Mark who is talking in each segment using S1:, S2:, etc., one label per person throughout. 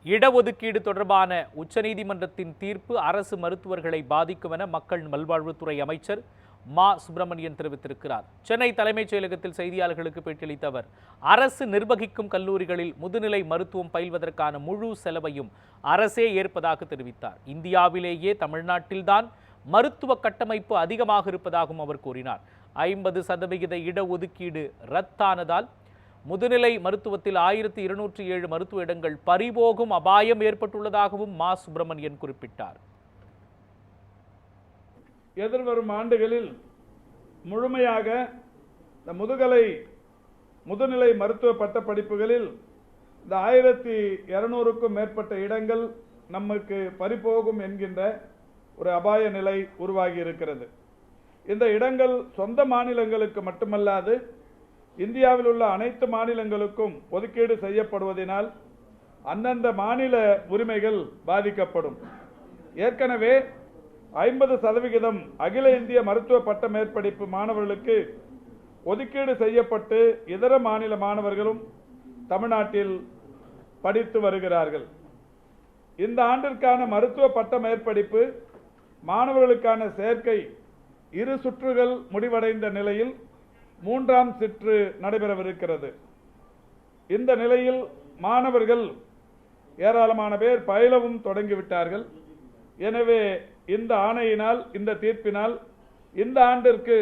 S1: இடஒதுக்கீடு தொடர்பான உச்சநீதிமன்றத்தின் தீர்ப்பு அரசு மருத்துவர்களை பாதிக்கும் என மக்கள் நல்வாழ்வுத்துறை அமைச்சர் மா சுப்பிரமணியன் தெரிவித்திருக்கிறார். சென்னை தலைமைச் செயலகத்தில் செய்தியாளர்களுக்கு பேட்டியளித்த அவர், அரசு நிர்வகிக்கும் கல்லூரிகளில் முதுநிலை மருத்துவம் பயில்வதற்கான முழு செலவையும் அரசே ஏற்பதாக தெரிவித்தார். இந்தியாவிலேயே தமிழ்நாட்டில்தான் மருத்துவ கட்டமைப்பு அதிகமாக இருப்பதாகவும் அவர் கூறினார். 50% இடஒதுக்கீடு ரத்தானதால் முதுநிலை மருத்துவத்தில் 1207 மருத்துவ இடங்கள் பறிபோகும் அபாயம் ஏற்பட்டுள்ளதாகவும் மா சுப்பிரமணியன் குறிப்பிட்டார்.
S2: எதிர்வரும் ஆண்டுகளில் முழுமையாக முதுநிலை மருத்துவ பட்டப்படிப்புகளில் இந்த 1200க்கும் மேற்பட்ட இடங்கள் நமக்கு பறிபோகும் என்கின்ற ஒரு அபாய நிலை உருவாகி இருக்கிறது. இந்த இடங்கள் சொந்த மாநிலங்களுக்கு மட்டுமல்லாது இந்தியாவில் உள்ள அனைத்து மாநிலங்களுக்கும் ஒதுக்கீடு செய்யப்படுவதனால் அந்தந்த மாநில உரிமைகள் பாதிக்கப்படும். ஏற்கனவே 50% அகில இந்திய மருத்துவ பட்ட மேற்படிப்பு மாணவர்களுக்கு ஒதுக்கீடு செய்யப்பட்டு இதர மாநில மாணவர்களும் தமிழ்நாட்டில் படித்து வருகிறார்கள். இந்த ஆண்டிற்கான மருத்துவ பட்ட மேற்படிப்பு மாணவர்களுக்கான சேர்க்கை 2 சுற்றுகள் முடிவடைந்த நிலையில் 3ஆம் சுற்று நடைபெறவிருக்கிறது. இந்த நிலையில் மாணவர்கள் ஏராளமான பேர் பயிலவும் தொடங்கிவிட்டார்கள். எனவே இந்த ஆணையினால், இந்த தீர்ப்பினால் இந்த ஆண்டிற்கு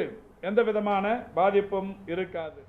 S2: எந்த விதமான பாதிப்பும் இருக்காது.